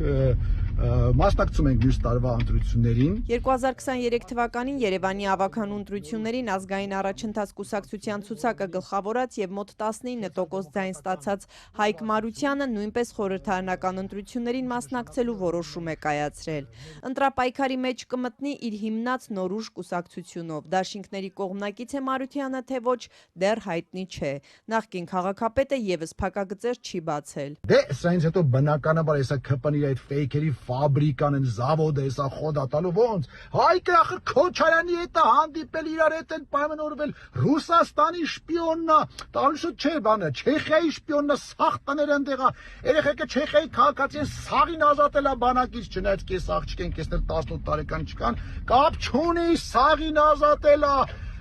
[SPEAKER 12] մասնակցում ենք մյուս տարվա ընտրություններին։
[SPEAKER 22] 2023 թվականին Երևանի ավագանու ընտրություններին ազգային առաջընթաց կուսակցության ցուցակը գլխավորած եւ մոտ 19% ձայն ստացած Հայկ Մարությանը նույնպես խորհրդարանական ընտրություններին մասնակցելու որոշում է կայացրել։ Ընտրապայքարի մեջ կմտնի իր հիմնած Նորուժ կուսակցությունով։ Դաշինքների կողմնակից է Մարությանը, թե ոչ, դեռ հայտնի չէ։ Նախկին քաղաքապետը եւս փակագծեր չի բացել։
[SPEAKER 12] Դե սրանից հետո բնականաբար հեսա ԿՊՆ-ի այդ ֆեյքերի ֆաբրիկան են զավոդը հեսա խոդա տալու ոնց Հայկը ախր Քոչարյանի հետ է հանդիպել իրար հետ են պայմանավորվել Ռուսաստանի շպիոննա տալուշուտ չէ բանը Չեխիայի շպիոննա սաղ տներ ընդեղա երեխեքը Չեխիայի քաղաքացին սաղին ազատել է բանակից չնայած կես աղջիկ են կեսներ 18 տարեկան չկան կապ չունի սաղին ազատել է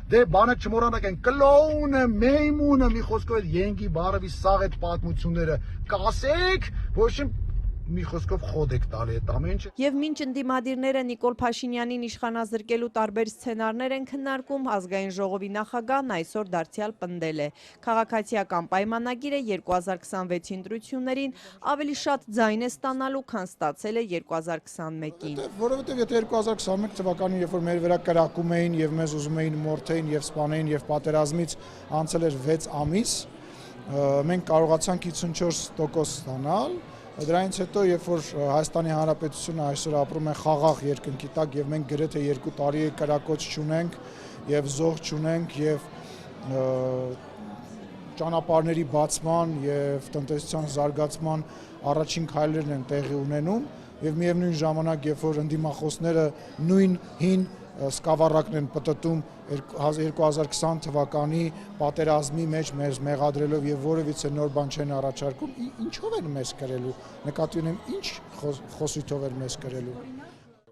[SPEAKER 12] Դե բանը չմոռանաք են կլոունը, մեյմունը, մի խոսքով էլ ենգի բարևի սաղ այդ պատմությունները կասեք, ոչ մի խոսքով խոդ եք տալի այդ ամեն ինչը։
[SPEAKER 22] Եվ մինչ ընդդիմադիրները Նիկոլ Փաշինյանին իշխանազրկելու տարբեր սցենարներ են քննարկում, ազգային ժողովի նախագահն այսօր դարձյալ պնդել է։ Քաղաքացիական պայմանագիրը 2026 ընտրություններին ավելի շատ ձայն է ստանալու, քան ստացել է 2021-ին։
[SPEAKER 2] Որովհետև եթե 2021 թվականին, երբ որ մեր վրա կրակում էին եւ մեզ ուզում էին մորթեին եւ սպանեին եւ պատերազմից անցել էր 6 ամիս, մենք կարողացանք 54% ստանալ։ Դրանից հետո, երբ որ Հայաստանի Հանրապետությունը այսօր ապրում է խաղաղ երկնքի տակ եւ մենք գրեթե 2 տարի կրակոց չունենք եւ զոհ չունենք եւ ճանապարհների բացման եւ տնտեսության զարգացման առաջին քայլերն են տեղի ունենում եւ միևնույն ժամանակ, երբ որ ընդդիմախոսները նույն հին սկավառակն են պտտում 2020 թվականի պատերազմի մեջ մեզ մեղադրելով եւ որևիցե նոր բան չեն առաջարկում, ինչով են մեզ կրելու, նկատի ունեմ ինչ խոսույթով են մեզ կրելու։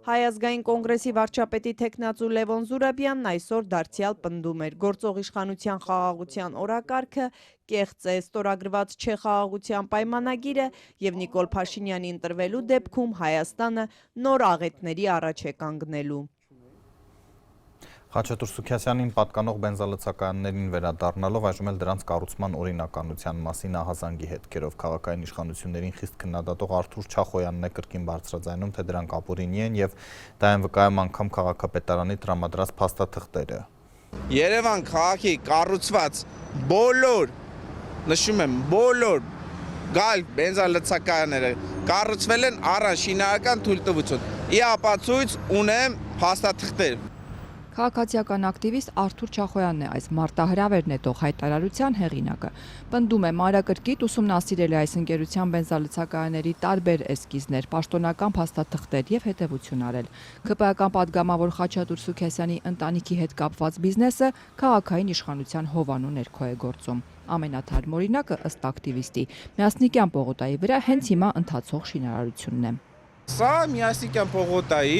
[SPEAKER 22] Հայ ազգային կոնգրեսի վարչապետի թեկնածու Լևոն Զուրաբյանն այսօր դարձյալ պնդում էր գործող իշխանության խաղաղության օրակարգը կեղծ է, ստորագրված չէ խաղաղության պայմանագիրը եւ Նիկոլ Փաշինյանի ընտրվելու դեպքում Հայաստանը նոր աղետների առաջ է կանգնելու։
[SPEAKER 1] Խաչատուր Սուքիասյանին պատկանող բենզալցակայաններին վերադառնալով այժմ էլ դրանց կառուցման օրինականության մասին ահազանգի հետքերով քաղաքային իշխանություններին խիստ քննադատող Արթուր Չախոյանն է կրկին բարձրաձայնում, թե դրանք ապօրինի են եւ դա են վկայում անգամ քաղաքապետարանի տրամադրած փաստաթղթերը։
[SPEAKER 6] Երևան քաղաքի կառուցված բոլոր, նշում եմ, բոլոր գալ բենզալցակայանները կառուցվել են առանց շինարարական թույլտվություն։ Ի ապացույց ունեմ փաստաթղթեր։
[SPEAKER 21] Քաղաքացիական ակտիվիստ Արթուր Չախոյանն է այս մարտահրավեր նետող հայտարարության հեղինակը։ Պնդում է մանրակրկիտ ուսումնասիրել է այս ընկերության բենզալցակայանների տարբեր էսկիզներ, պաշտոնական փաստաթղթեր եւ հետեւություն արել։ ԿՊԱ-ական падգամավոր Խաչատուր Սուքիասյանի ընտանիքի հետ կապված բիզնեսը քաղաքային իշխանության հովանու ներքո է գործում։ Ամենաթարմ օրինակը ըստ ակտիվիստի Միասնիկյան պողոտայի վրա հենց հիմա ընթացող շինարարությունն է։
[SPEAKER 6] Սա Միասնիկյան պողոտայի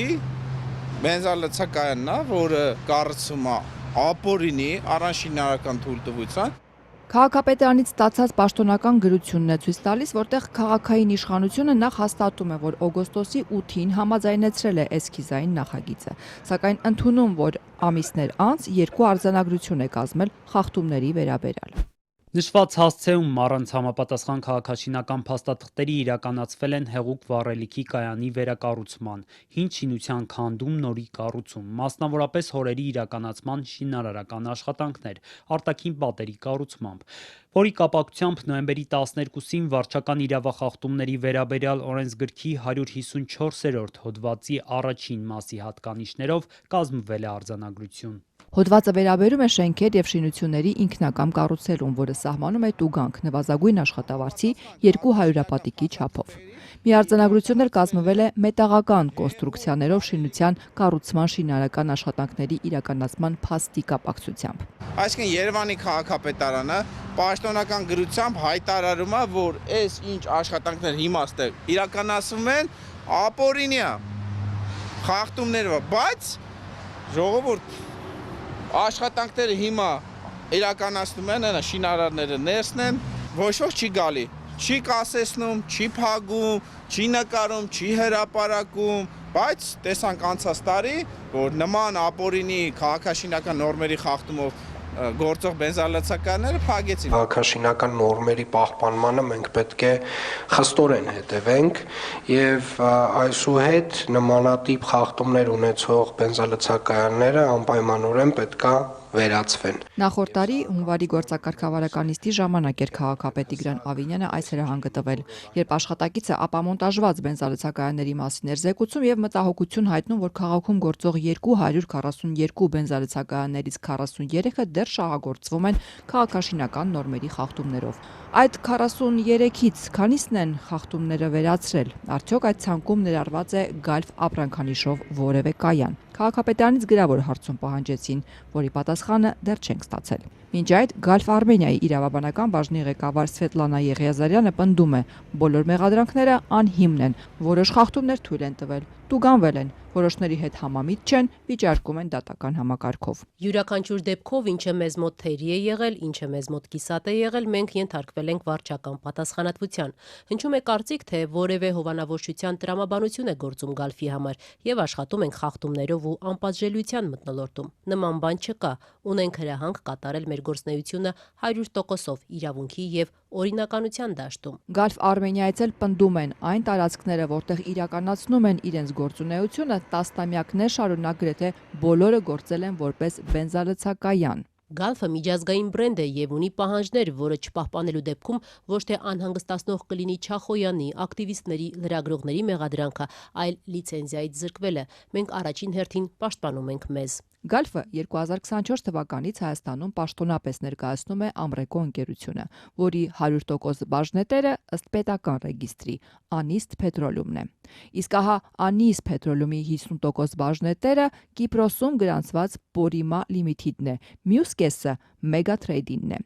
[SPEAKER 6] բենզալցակայանն է, որը կառուցվում է ապօրինի առանց շինարարական թույլտվության։
[SPEAKER 21] Քաղաքապետարանից ստացած պաշտոնական գրությունն է ցույց տալիս, որտեղ քաղաքային իշխանությունը նախ հաստատում է, որ օգոստոսի 8-ին համաձայնեցրել է էսքիզային նախագիծը, սակայն ընդունում, որ ամիսներ անց երկու արձանագրություն է կազմել խախտումների վերաբերյալ։
[SPEAKER 4] Նշված հասցեում առանց համապատասխան քաղաքաշինական փաստաթղթերի իրականացվել են հեղուկ վառելիքի կայանի վերակառուցման, հին շինության քանդում, նորի կառուցում, մասնավորապես հորերի իրականացման շինարարական աշխատանքներ, արտաքին պատերի կառուցմամբ, որի կապակցությամբ նոյեմբերի 12-ին վարչական իրավախախտումների վերաբերյալ օրենսգրքի 154-րդ հոդվածի առաջին մասի հատկանիշներով կազմվել է արձանագրություն։
[SPEAKER 21] Հոդվածը վերաբերում է շենքեր եւ շինությունների ինքնակամ կառուցելուն, որը սահմանում է տուգանք նվազագույն աշխատավարձի 200 հրապատիկի չափով։ Մի արձանագրություն էլ կազմվել է մետաղական կոնստրուկցիաներով շինության կառուցման շինարարական աշխատանքների իրականացման փաստի կապակցությամբ։
[SPEAKER 6] Այսինքն Երևանի քաղաքապետարանը պաշտոնական գրությամբ հայտարարում է, որ այս ինչ աշխատանքներ հիմա իրականացվում են ապօրինյա խախտումներով, բայց ժողովուրդ աշխատանքները հիմա իրականացնում են, շինարարները ներսն են, ոչ ոք չի գալի, չի կասեցնում, չի փակում, չի նկարում, չի հրապարակում, բայց տեսանք անցած տարի, որ նման ապօրինի քաղաքաշինական նորմերի խախտումով գործող բենզալացականները փակեցին։
[SPEAKER 23] Քաղաքաշինական նորմերի պահպանմանը մենք պետք է խստորեն հետևենք եւ այսուհետ նմանատիպ խախտումներ ունեցող բենզալացականները անպայմանորեն պետքա վերացվեն։
[SPEAKER 21] Նախորդ տարի հունվարի գործակարգավարականիստի ժամանակ էր քաղաքապետ Տիգրան Ավինյանը այս հրահանգը տվել, երբ աշխատակիցը ապամոնտաժված բենզալացականների մասին էր զեկուցում եւ մտահոգություն հայտնում, որ քաղաքում գործող 242 բենզալացականներից 43-ը դեռ շահագործվում են քաղաքաշինական նորմերի խախտումներով։ Այդ 43-ից քանիսն են խախտումները վերացրել։ Արդյոք այդ ցանկում ներառված է Գալֆ ապրանքանիշով որևէ կայան։ Քաղաքապետարանից գրավոր հարցում պահանջեցին, որի պատասխանը դեռ չենք ստացել։ Մինչ այդ Գալֆ Արմենիայի իրավաբանական բաժնի ղեկավար Սվետլանա Եղիազարյանը պնդում է, բոլոր մեղադրանքները անհիմն են, որոշ խախտումներ թույլ են տվել, տուգանվել են, որոշների հետ համամիտ չեն, վիճարկում են դատական համակարգով։
[SPEAKER 9] Յուրաքանչյուր դեպքով ինչը մեզ մոտ թերի է եղել, ինչը մեզ մոտ կիսատ է եղել, մենք ենթարկվել ենք վարչական պատասխանատվության։ Հնչում է կարծիք, թե որևէ հովանավորչության տրամաբանություն է գործում Գալֆի համար եւ աշխատում ենք խախտումներով ու անպատժելիության մթնոլորտում։ Նման բան չկա, ունենք հրահանգ կատարել մեր գործունեությունը 100%-ով իրավունքի եւ օրինականության դաշտում։
[SPEAKER 21] Գալֆ Արմենիայից էլ պնդում են այն տարածքները, որտեղ իրականացնում են իրենց գործունեությունը, տասնամյակներ շարունակ գրեթե բոլորը գործել են որպես բենզալցակայան։
[SPEAKER 9] Գալֆը միջազգային բրենդ է եւ ունի պահանջներ, որը չպահպանելու դեպքում ոչ թե անհանգստացնող կլինի Չախոյանի, ակտիվիստների, լրագրողների մեղադրանքը, այլ լիցենզիայից զրկվելը։ Մենք առաջին հերթին պաշտպանում ենք մեզ։
[SPEAKER 21] Գալֆը 2024 թվականից Հայաստանում պաշտոնապես ներկայացնում է Ամրեկո ընկերությունը, որի 100% բաժնետերը ըստ պետական ռեգիստրի Անիստ Պետրոլյումն է։ Իսկ ահա Անիստ Պետրոլյումի 50% բաժնետերը Կիպրոսում գրանցված Porima Limited-ն է, մյուս կեսը Megatrade-ն է։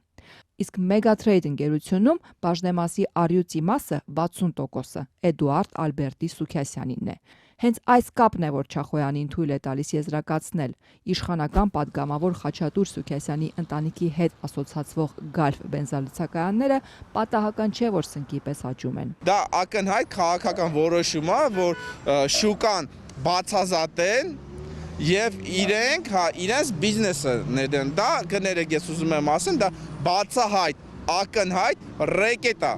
[SPEAKER 21] Իսկ Megatrade ընկերությունում բաժնեմասի առյուծի մասը 60%-ը Էդուարդ Ալբերտի Սուքյասյանինն է։ Հենց այս կապն է, որ Չախոյանին թույլ է տալիս եզրակացնել իշխանական падգամավոր Խաչատուր Սուքյասյանի ընտանիքի հետ ասոցացվող Գալֆ բենզալցականները պատահական չէ, որ սնկի պես աճում են։
[SPEAKER 6] Դա ակնհայտ քաղաքական որոշում է, որ շուկան բացազատեն եւ իրենք, իրենց բիզնեսը ներդեն։ Դա կներեք, ես ուզում եմ ասեմ, դա բացահայտ, ակնհայտ ռեկետ է։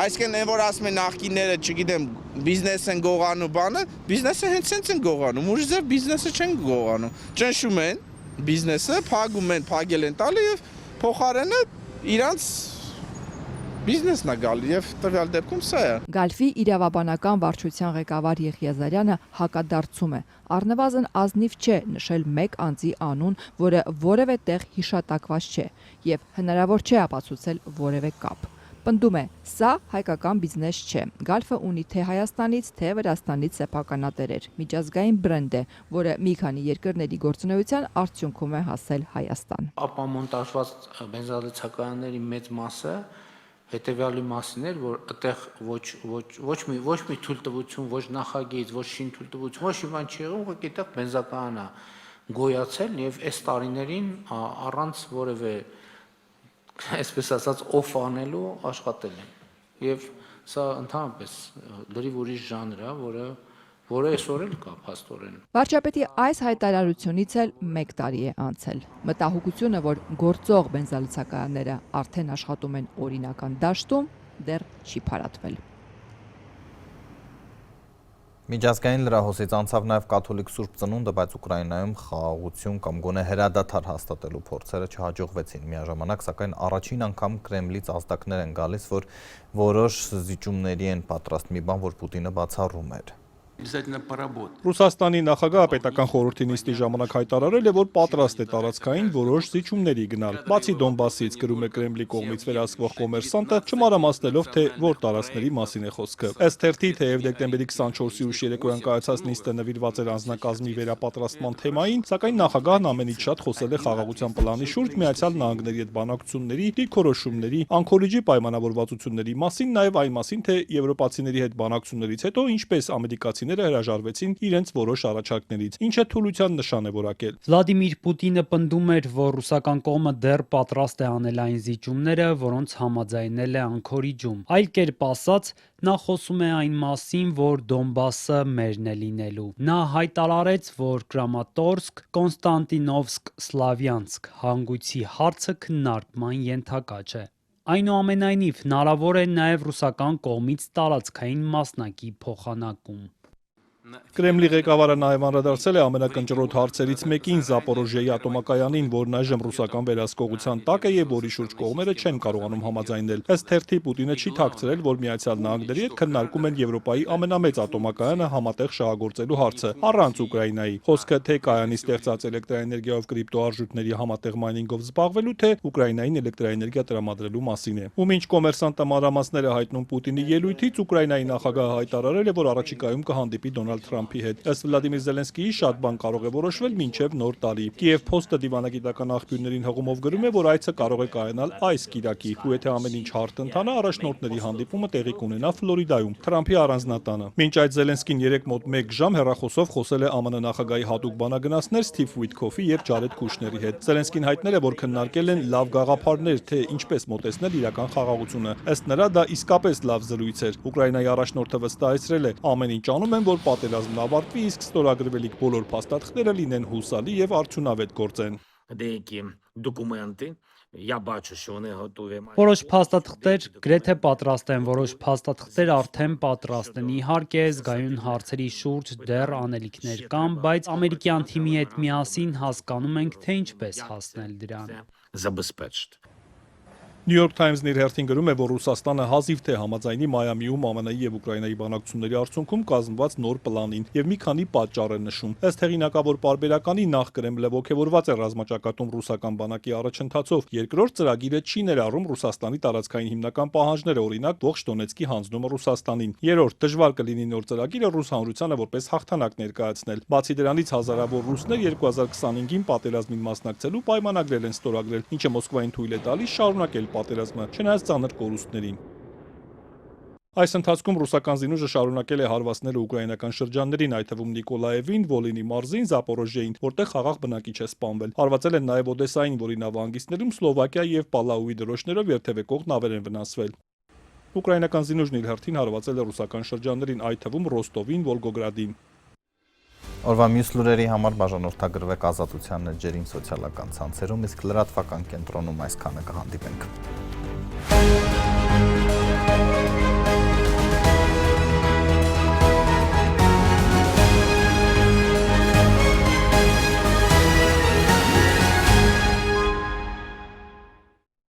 [SPEAKER 6] Այսինքն այն որ ասում են նախկինները, չգիտեմ, բիզնես են գողանում բանը, բիզնեսը հենց սենց են գողանում, ուրիշ ձև բիզնեսը չեն գողանում։ Ճնշում են բիզնեսը, փակում են, փակել են տալի եւ փոխարենը իրանց բիզնեսն է գալի եւ տվյալ դեպքում սա է։
[SPEAKER 21] Գալֆի իրավաբանական վարչության ղեկավար Եղիազարյանը հակադարձում է։ Առնվազն ազնիվ չէ նշել մեկ անձի անուն, որը որևէ տեղ հիշատակված չէ եւ հնարավոր չէ ապացուցել որևէ կապ։ Պնդում է, սա հայկական բիզնես չէ։ Գալֆը ունի թե Հայաստանից, թե Վրաստանից սեփականատերեր։ Միջազգային բրենդ է, որը մի քանի երկրների գործունեության արդյունքում է հասել Հայաստան։
[SPEAKER 19] Ապամոնտաժված բենզալցականների մեծ մասը հետևյալի մասին էր, որ այդտեղ ոչ մի թույլտվություն, ոչ նախագիծ, ոչ շինթույլտվություն, ոչ մի բան չի եղել, ուղղակի այդտեղ բենզակայանը գոյացել եւ այս տարիներին առանց որևէ այսպես ասած օֆ անելու աշխատել են։ Եվ սա ընդհանրապես լրիվ ուրիշ ժանր է, որը այսօր էլ կա փաստորեն։
[SPEAKER 21] Վարչապետի այս հայտարարությունից էլ 1 տարի է անցել։ Մտահոգությունը, որ գործող բենզալցակայանները արդեն աշխատում են օրինական դաշտում, դեռ չի փարատվել։
[SPEAKER 1] Միջազգային լրահոսից անցավ նաև կաթոլիկ Սուրբ Ծնունդը, բայց Ուկրաինայում խաղաղություն կամ գոնե հրադադար հաստատելու փորձերը չհաջողվեցին։ Միաժամանակ, սակայն առաջին անգամ Կրեմլից ազդակներ են գալիս, որ որոշ զիջումների են պատրաստ, մի բան, որ Պուտինը բացառում էր։
[SPEAKER 18] Ռուսաստանի նախագահը պետական խորհրդի նիստի ժամանակ հայտարարել է, որ պատրաստ է տարածքային որոշ զիջումների գնալ։ Բացի Դոնբասից, գրում է Կրեմլի կողմից վերահսկվող կոմերսանտը, չմանրամասնելով, թե որ տարածքների մասին է խոսքը։ Ըստ թերթի, թեև դեկտեմբերի 24-ի ուշ երեկոյան կայացած նիստը նվիրված էր անձնակազմի վերապատրաստման թեմային, սակայն նախագահն ամենից շատ խոսել է խաղաղության պլանի շուրջ Միացյալ Նահանգների հետ բանակցությունների, դիրքորոշումների, Անկորիջի պայմանավորվածությունների մասին, նաև այն մասին, թե եվրոպացիների հետ բանակցություններից հետո ինչպես ամերիկացիները հրաժարվեցին իրենց որոշ առաջարկներից, ինչը թուլության նշան է որակել։
[SPEAKER 4] Վլադիմիր Պուտինը պնդում էր, որ ռուսական կողմը դեռ պատրաստ է անել այն զիջումները, որոնց համաձայնել է Անկորիջում։ Այլ կերպ ասած, նա խոսում է այն մասին, որ Դոնբասը մերն է լինելու։ Նա հայտարարեց, որ Կրամատորսկ, Կոնստանտինովսկ, Սլավյանսկ հանգույցի հարցը քննարկման ենթակա չէ։ Այնուամենայնիվ, հնարավոր է նաև ռուսական կողմից տարածքային մասնակի փոխանակում։
[SPEAKER 18] Կրեմլի ղեկավարը նաև անդրադարձել է ամենակնճռոտ հարցերից մեկին՝ Զապորոժիեի ատոմակայանին, որն այժմ ռուսական վերահսկողության տակ է եւ որի շուրջ կողմերը չեն կարողանում համաձայնել։ Ըստ թերթի, Պուտինը չի թաքցրել, որ Միացյալ Նահանգների հետ քննարկում են Եվրոպայի ամենամեծ ատոմակայանը համատեղ շահագործելու հարցը, առանց Ուկրաինայի։ Խոսքը թե կայանի ստեղծած էլեկտրաէներգիայով կրիպտոարժույթների համատեղ մայնինգով զբաղվելու, թե Ուկրաինային էլեկտրաէներգիա տրամադրելու մասին է։ Ու մինչ կոմերսանտը մանրամասներ է հայտնում Պուտինի ելույթից, Ուկրաինայի նախագահը հայտարարել է, որ առաջիկայում կհանդիպի Դոնալդ Թրամփի հետ։ Ըստ Վլադիմիր Զելենսկիի, շատ բան կարող է որոշվել մինչև նոր տարի։ Կիև Փոստը դիվանագիտական աղբյուրներին հղումով գրում է, որ այցը կարող է կայանալ այս կիրակի, ու եթե ամեն ինչ հարթ ընթանա, առաջնորդների հանդիպումը տեղի կունենա Ֆլորիդայում, Թրամփի առանձնատանը։ Մինչ այդ Զելենսկին 3 մոտ 1 ժամ հեռախոսով խոսել է ԱՄՆ նախագահի հատուկ բանագնացներ Սթիվ Ուիթքոֆի եւ Ջարեդ Քուշների հետ։ Զելենսկին հայտնել է, որ քննարկել են լավ գաղափարներ, թե ինչպես մոտեցնել իրական խաղաղությունը։ Ըստ նրա, դա իսկապես լավ զրույց էր։ Ուկրաինայի առաջնորդը վստահեցրել է, ամեն ինչ անում են, որ պատերազմն ավարտվի, իսկ ստորագրվելիք բոլոր փաստաթղթերը լինեն հուսալի եւ արդյունավետ գործեն։
[SPEAKER 4] Որոշ փաստաթղթեր գրեթե պատրաստ են, որոշ փաստաթղթեր արդեն պատրաստ են։ Իհարկե, զգայուն հարցերի շուրջ դեռ անելիքներ կան, բայց ամերիկյան թիմի հետ միասին հասկանում ենք, թե ինչպես հասնել դրան։
[SPEAKER 18] New York Times-ն իր հերթին գրում է, որ Ռուսաստանը հազիվ թե համաձայնի Մայամիում ԱՄՆ-ի եւ Ուկրաինայի բանակցությունների արդյունքում կազմված նոր պլանին եւ մի քանի պատճառ է նշում։ Ըստ հեղինակավոր պարբերականի, նախ Կրեմլը ողջևորված է ռազմաճակատում ռուսական բանակի առաջընթացով, երկրորդ ծրագիրը չի ներառում Ռուսաստանի տարածքային հիմնական պահանջները, օրինակ ողջ Դոնեցկի հանձնումը Ռուսաստանին։ Երրորդ, դժվար կլինի նոր ծրագիրը ռուս հանրությանը որպես հաղթանակ ներկայացնել։ Բացի դրանից, հազարավոր ռուսներ 2025-ին պատերազմին մասնակցելու պայմանագրեր են ստորագրել, ինչը Մոսկվային թույլ է տալիս շարունակել պատերազմը, չնայած ծանր կորուստներին։ Այս ընթացքում ռուսական զինուժը շարունակել է հարվածները ուկրաինական շրջաններին, այդ թվում Նիկոլաևին, Վոլինի մարզին, Զապորոժիեին, որտեղ խաղաղ բնակիչ է սպանվել։ Հարվածել են նաև Օդեսային, որի նավահանգիստներում Սլովակիա եւ Պալաուի դրոշներով երթևեկող նավեր են վնասվել։ Ուկրաինական զինուժն իր հերթին հարվածել է ռուսական շրջաններին, այդ թվում Ռոստովին, Վոլգոգրադին։
[SPEAKER 1] Օրվա մյուս լուրերի համար բաժանորդագրվեք Ազատության էջերին սոցիալական ցանցերում, իսկ լրատվական կենտրոնում այսքանը կհանդիպենք։